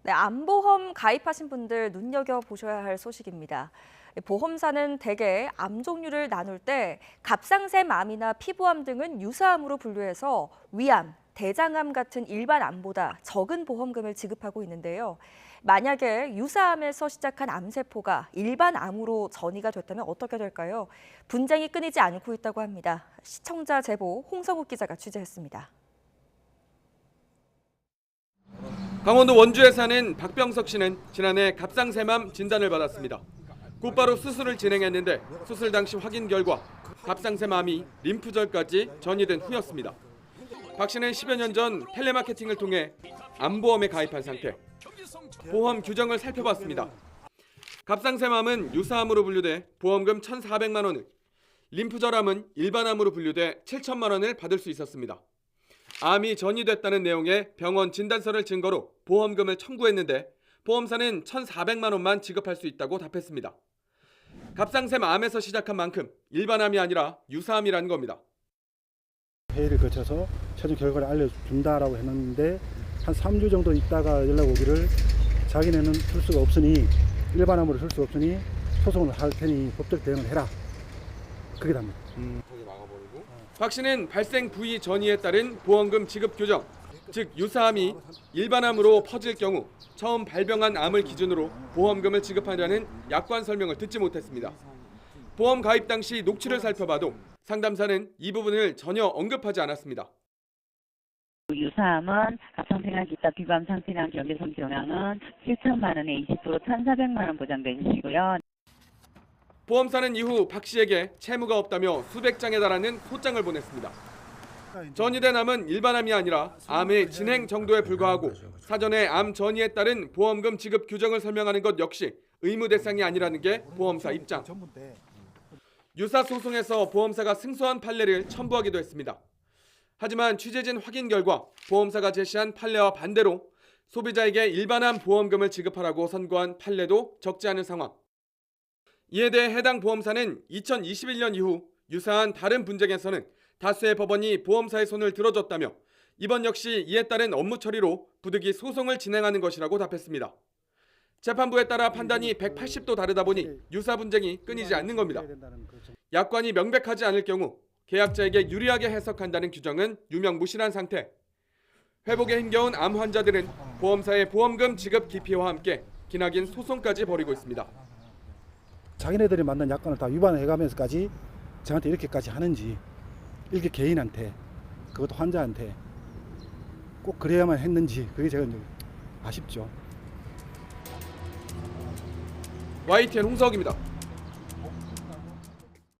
네, 암보험 가입하신 분들 눈여겨보셔야 할 소식입니다. 보험사는 대개 암 종류를 나눌 때 갑상샘 암이나 피부암 등은 유사암으로 분류해서 위암, 대장암 같은 일반 암보다 적은 보험금을 지급하고 있는데요. 만약에 유사암에서 시작한 암세포가 일반 암으로 전이가 됐다면 어떻게 될까요? 분쟁이 끊이지 않고 있다고 합니다. 시청자 제보 홍성욱 기자가 취재했습니다. 강원도 원주에 사는 박병석 씨는 지난해 갑상샘암 진단을 받았습니다. 곧바로 수술을 진행했는데 수술 당시 확인 결과 갑상샘암이 림프절까지 전이된 후였습니다. 박 씨는 10여 년 전 텔레마케팅을 통해 암보험에 가입한 상태. 보험 규정을 살펴봤습니다. 갑상샘암은 유사암으로 분류돼 보험금 1,400만 원을, 림프절암은 일반암으로 분류돼 7천만 원을 받을 수 있었습니다. 암이 전이됐다는 내용의 병원 진단서를 증거로 보험금을 청구했는데 보험사는 1,400만 원만 지급할 수 있다고 답했습니다. 갑상샘 암에서 시작한 만큼 일반암이 아니라 유사암이라는 겁니다. 회의를 거쳐서 최종 결과를 알려준다라고 했는데 한 3주 정도 있다가 연락 오기를 자기네는 줄 수가 없으니 일반암으로 줄 수가 없으니 소송을 할 테니 법적 대응을 해라. 그게 답니다. 박 씨는 발생 부위 전이에 따른 보험금 지급 규정, 즉 유사암이 일반암으로 퍼질 경우 처음 발병한 암을 기준으로 보험금을 지급하려는 약관 설명을 듣지 못했습니다. 보험 가입 당시 녹취를 살펴봐도 상담사는 이 부분을 전혀 언급하지 않았습니다. 유사암은 갑상선암 기타 비암 상태나 경계성 경향은 7천만 원에 20% 1,400만 원 보장돼 주시고요. 보험사는 이후 박 씨에게 채무가 없다며 수백 장에 달하는 소장을 보냈습니다. 전이된 암은 일반암이 아니라 암의 진행 정도에 불과하고 사전에 암 전이에 따른 보험금 지급 규정을 설명하는 것 역시 의무 대상이 아니라는 게 보험사 입장. 유사 소송에서 보험사가 승소한 판례를 첨부하기도 했습니다. 하지만 취재진 확인 결과 보험사가 제시한 판례와 반대로 소비자에게 일반암 보험금을 지급하라고 선고한 판례도 적지 않은 상황. 이에 대해 해당 보험사는 2021년 이후 유사한 다른 분쟁에서는 다수의 법원이 보험사의 손을 들어줬다며 이번 역시 이에 따른 업무 처리로 부득이 소송을 진행하는 것이라고 답했습니다. 재판부에 따라 판단이 180도 다르다 보니 유사 분쟁이 끊이지 않는 겁니다. 약관이 명백하지 않을 경우 계약자에게 유리하게 해석한다는 규정은 유명무실한 상태. 회복에 힘겨운 암 환자들은 보험사의 보험금 지급 기피와 함께 기나긴 소송까지 벌이고 있습니다. 자기네들이 만든 약관을 다 위반해가면서까지 저한테 이렇게까지 하는지 이렇게 개인한테 그것도 환자한테 꼭 그래야만 했는지 그게 제가 아쉽죠. YTN 홍석입니다.